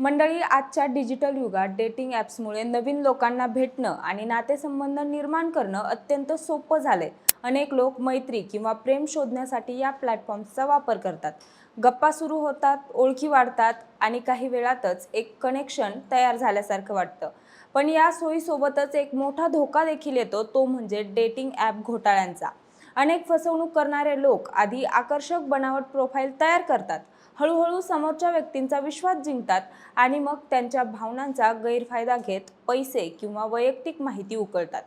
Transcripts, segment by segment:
मंडळी, आजच्या डिजिटल युगात डेटिंग ॲप्समुळे नवीन लोकांना भेटणं आणि नातेसंबंध निर्माण करणं अत्यंत सोपं झालंय. अनेक लोक मैत्री किंवा प्रेम शोधण्यासाठी या प्लॅटफॉर्म्सचा वापर करतात. गप्पा सुरू होतात, ओळखी वाढतात आणि काही वेळातच एक कनेक्शन तयार झाल्यासारखं वाटतं. पण या सोयीसोबतच एक मोठा धोका देखील येतो, तो म्हणजे डेटिंग ॲप घोटाळ्यांचा. अनेक फसवणूक करणारे लोक आधी आकर्षक बनावट प्रोफाईल तयार करतात, हळूहळू समोरच्या व्यक्तींचा विश्वास जिंकतात आणि मग त्यांच्या भावनांचा गैरफायदा घेत पैसे किंवा वैयक्तिक माहिती उकळतात.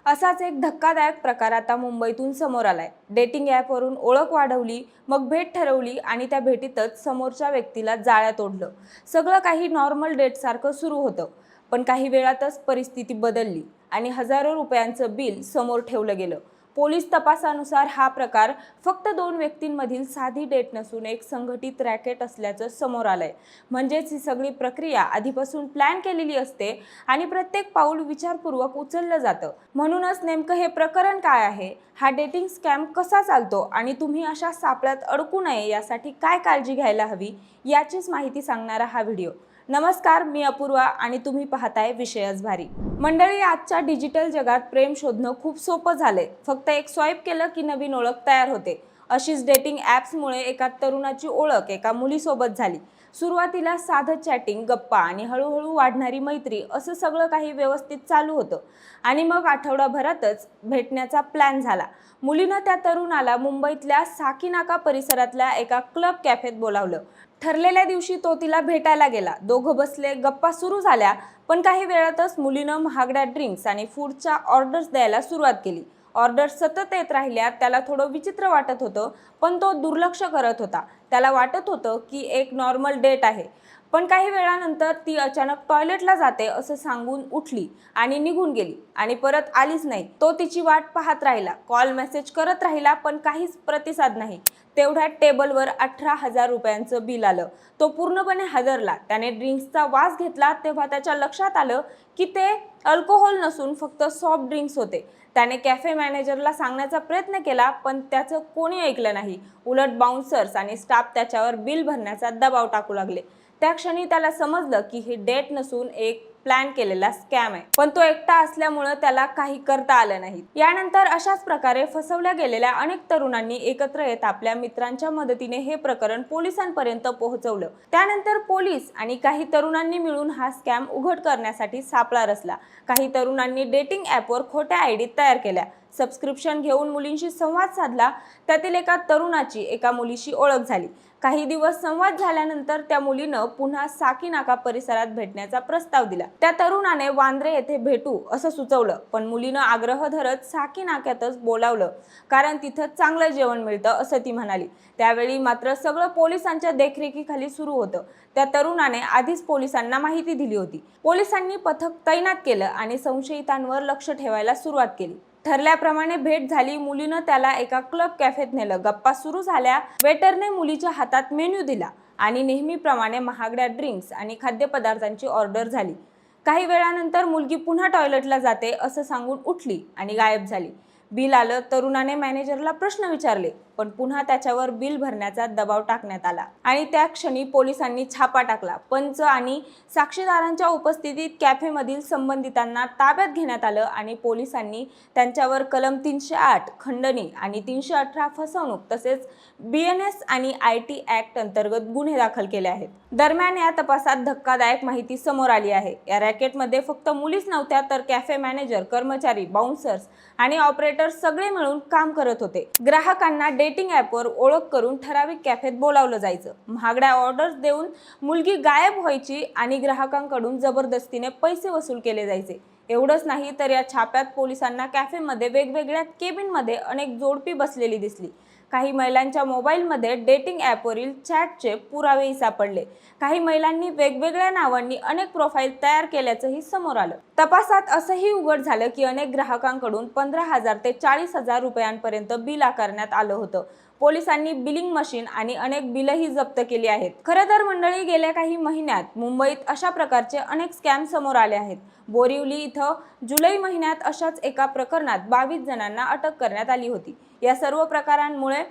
असाच एक धक्कादायक प्रकार आता मुंबईतून समोर आलाय. डेटिंग ॲपवरून ओळख वाढवली, मग भेट ठरवली आणि त्या भेटीतच समोरच्या व्यक्तीला जाळ्यात ओढलं. सगळं काही नॉर्मल डेटसारखं सुरू होतं, पण काही वेळातच परिस्थिती बदलली आणि हजारो रुपयांचं बिल समोर ठेवलं गेलं. पोलीस तपासानुसार हा प्रकार फक्त दोन व्यक्तींमधील साधी डेट नसून एक संघटित रॅकेट असल्याचं समोर आलंय. म्हणजेच ही सगळी प्रक्रिया आधीपासून प्लॅन केलेली असते आणि प्रत्येक पाऊल विचारपूर्वक उचललं जातं. म्हणूनच नेमकं हे प्रकरण काय आहे, हा डेटिंग स्कॅम कसा चालतो आणि तुम्ही अशा सापळ्यात अडकू नये यासाठी काय काळजी घ्यायला हवी, याचीच माहिती सांगणारा हा व्हिडिओ. नमस्कार, मी अपूर्वा आणि तुम्ही पाहताय विषयच भारी. मंडळी, आजच्या डिजिटल जगात प्रेम शोधणं खूप सोपं झालंय. फक्त एक स्वाईप केलं की नवीन ओळख तयार होते. अशीच डेटिंग ॲप्समुळे एका तरुणाची ओळख एका मुलीसोबत झाली. सुरुवातीला साधं चॅटिंग, गप्पा आणि हळूहळू वाढणारी मैत्री असं सगळं काही व्यवस्थित चालू होतं. आणि मग आठवडाभरातच भेटण्याचा प्लॅन झाला. मुलीनं त्या तरुणाला मुंबईतल्या साकीनाका परिसरातल्या एका क्लब कॅफेत बोलावलं. ठरलेल्या दिवशी तो तिला भेटायला गेला. दोघं बसले, गप्पा सुरू झाल्या. पण काही वेळातच मुलीनं महागड्या ड्रिंक्स आणि फूडच्या ऑर्डर्स द्यायला सुरुवात केली. ऑर्डर्स सतत येत राहिल्या. त्याला थोडं विचित्र वाटत होतं, पण तो दुर्लक्ष करत होता. त्याला वाटत होतं की एक नॉर्मल डेट आहे. पण काही वेळानंतर ती अचानक टॉयलेटला जाते असं सांगून उठली आणि निघून गेली आणि परत आलीच नाही. तो तिची वाट पाहत राहिला, कॉल मेसेज करत राहिला, पण काहीच प्रतिसाद नाही. तेवढ्यात टेबलवर 18,000 रुपयांचं बिल आलं. तो पूर्णपणे हादरला. त्याने ड्रिंक्सचा वास घेतला तेव्हा त्याच्या लक्षात आलं की ते अल्कोहोल नसून फक्त सॉफ्ट ड्रिंक्स होते. त्याने कॅफे मॅनेजरला सांगण्याचा प्रयत्न केला, पण त्याचं कोणी ऐकलं नाही. उलट बाउन्सर्स आणि स्टाफ त्याच्यावर बिल भरण्याचा दबाव टाकू लागले. त्या क्षणी त्याला समजलं की ही डेट नसून एक प्लॅन केलेला स्कॅम आहे. पण तो एकटा असल्यामुळे त्याला काही करता आलं नाही. यानंतर अशाच प्रकारे फसवल्या गेलेल्या अनेक तरुणांनी एकत्र येत आपल्या मित्रांच्या मदतीने हे प्रकरण पोलिसांपर्यंत पोहोचवलं. त्यानंतर पोलीस आणि काही तरुणांनी मिळून हा स्कॅम उघड करण्यासाठी सापळा रचला. काही तरुणांनी डेटिंग ॲपवर खोट्या आयडी तयार केल्या, सबस्क्रिप्शन घेऊन मुलींशी संवाद साधला. त्यातील एका तरुणाची एका मुलीशी ओळख झाली. काही दिवस संवाद झाल्यानंतर त्या मुलीनं पुन्हा साकीनाका परिसरात भेटण्याचा प्रस्ताव दिला. त्या तरुणाने वांद्रे येथे भेटू असं सुचवलं, पण मुलीनं आग्रह धरत साकीनाक्यातच बोलावलं, कारण तिथं चांगलं जेवण मिळतं असं ती म्हणाली. त्यावेळी मात्र सगळं पोलिसांच्या देखरेखीखाली सुरू होतं. त्या तरुणाने आधीच पोलिसांना माहिती दिली होती. पोलिसांनी पथक तैनात केलं आणि संशयितांवर लक्ष ठेवायला सुरुवात केली. ठरल्याप्रमाणे भेट झाली. मुलीनं त्याला एका क्लब कॅफेत नेलं. गप्पा सुरू झाल्या. वेटरने मुलीच्या हातात मेन्यू दिला आणि नेहमीप्रमाणे महागड्या ड्रिंक्स आणि खाद्यपदार्थांची ऑर्डर झाली. काही वेळानंतर मुलगी पुन्हा टॉयलेटला जाते असं सांगून उठली आणि गायब झाली. बिल आलं. तरुणाने मॅनेजरला प्रश्न विचारले, पण पुन्हा त्याच्यावर बिल भरण्याचा दबाव टाकण्यात आला आणि त्या क्षणी पोलिसांनी छापा टाकला. पंच आणि साक्षीदारांच्या उपस्थितीत कॅफेमधील संबंधितांना ताब्यात घेण्यात आलं आणि पोलिसांनी त्यांच्यावर कलम 308 खंडणी आणि 318 फसवणूक तसेच BNS आणि IT ॲक्ट अंतर्गत गुन्हे दाखल केले आहेत. दरम्यान या तपासात धक्कादायक माहिती समोर आली आहे. या रॅकेटमध्ये फक्त मुलीच नव्हत्या, तर कॅफे मॅनेजर, कर्मचारी, बाउन्सर्स आणि ऑपरेटर सगळे मिळून काम करत होते. ग्राहकांना डेटिंग ॲपवर ओळख करून ठराविक कॅफेत बोलावलं जायचं. महागड्या ऑर्डर्स देऊन मुलगी गायब व्हायची आणि ग्राहकांकडून जबरदस्तीने पैसे वसूल केले जायचे. एवढंच नाही तर या छाप्यात पोलिसांना कॅफेमध्ये वेगवेगळ्या केबिनमध्ये अनेक जोडपी बसलेली दिसली. काही महिलांच्या मोबाईलमध्ये डेटिंग ॲपवरील चॅटचे पुरावेही सापडले. काही महिलांनी वेगवेगळ्या नावांनी अनेक प्रोफाईल तयार केल्याचंही समोर आलं. तपासात असंही उघड झालं की अनेक ग्राहकांकडून 15,000 ते 40,000 रुपयांपर्यंत बिल आकारण्यात आलं होतं. पोलिसांनी बिलिंग मशीन आणि अनेक बिलही जप्त केली आहेत. खरं तर मंडळी, गेल्या काही महिन्यात मुंबईत अशा प्रकारचे अनेक स्कॅम समोर आले आहेत. बोरिवली इथं जुलै महिन्यात अशाच एका प्रकरणात 22 जणांना अटक करण्यात आली होती. या सर्व प्रकारांमुळे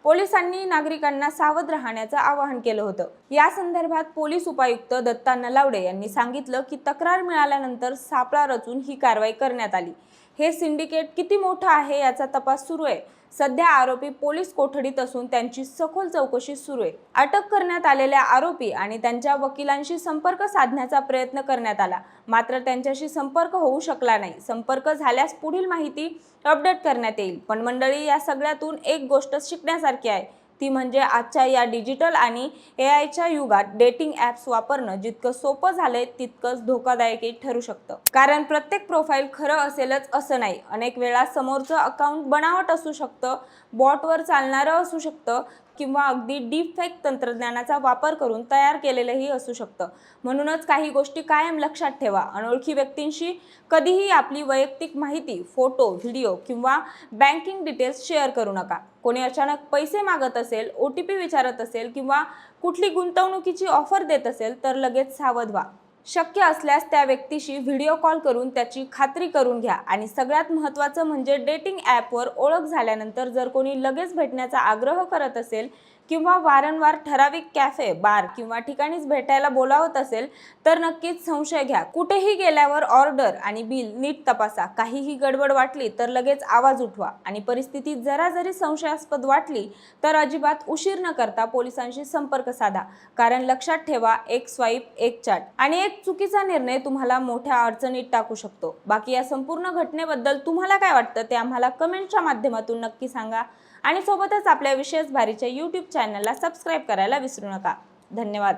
पोलिसांनी नागरिकांना सावध राहण्याचं आवाहन केलं होतं। या संदर्भात पोलीस उपायुक्त दत्ता नलावडे यांनी सांगितलं की तक्रार मिळाल्यानंतर सापळा रचून ही कारवाई करण्यात आली। हे सिंडिकेट किती मोठं आहे याचा तपास सुरू आहे। सध्या आरोपी पोलीस कोठडीत असून त्यांची सखोल चौकशी सुरू आहे। अटक करण्यात आलेल्या आरोपी आणि त्यांच्या वकिलांशी संपर्क साधण्याचा प्रयत्न करण्यात आला, मात्र त्यांच्याशी संपर्क होऊ शकला नाही। संपर्क झाल्यास पुढील माहिती अपडेट करण्यात येईल। पण मंडळी, या सगळ्यातून एक गोष्ट शिकण्यासारखी आहे, ती म्हणजे आजच्या या डिजिटल आणि एआयच्या युगात डेटिंग ॲप्स वापरणं जितकं सोपं झालंय तितकंच धोकादायकही ठरू शकतं। कारण प्रत्येक प्रोफाईल खरं असेलच असं नाही। अनेक वेळा समोरचं अकाउंट बनावट असू शकतं, बॉटवर चालणारं असू शकतं किंवा अगदी डीपफेक तंत्रज्ञानाचा वापर करून तयार केलेलंही असू शकतं। म्हणूनच काही गोष्टी कायम लक्षात ठेवा। अनोळखी व्यक्तींशी कधीही आपली वैयक्तिक माहिती, फोटो, व्हिडिओ किंवा बँकिंग डिटेल्स शेअर करू नका। कोणी अचानक पैसे मागत असेल, OTP विचारत असेल किंवा कुठली गुंतवणुकीची ऑफर देत असेल तर लगेच सावध व्हा। शक्य असल्यास त्या व्यक्तीशी व्हिडिओ कॉल करून त्याची खात्री करून घ्या। आणि सगळ्यात महत्त्वाचं म्हणजे डेटिंग ॲपवर ओळख झाल्यानंतर जर कोणी लगेच भेटण्याचा आग्रह करत असेल किंवा वारंवार ठराविक कॅफे, बार किंवा ठिकाणीच भेटायला बोलावत असेल तर नक्कीच संशय घ्या। कुठेही गेल्यावर ऑर्डर आणि बिल नीट तपासा। काहीही गडबड वाटली तर लगेच आवाज उठवा आणि परिस्थिती जरा जरी संशयास्पद वाटली तर अजिबात उशीर न करता पोलिसांशी संपर्क साधा। कारण लक्षात ठेवा, एक स्वाईप, एक चॅट आणि एक चुकीचा निर्णय तुम्हाला मोठ्या अडचणीत टाकू शकतो। बाकी या संपूर्ण घटनेबद्दल तुम्हाला काय वाटतं ते आम्हाला कमेंटच्या माध्यमातून नक्की सांगा आणि सोबतच आपल्या विशेष भारीच्या YouTube चॅनलला सबस्क्राईब करायला विसरू नका। धन्यवाद।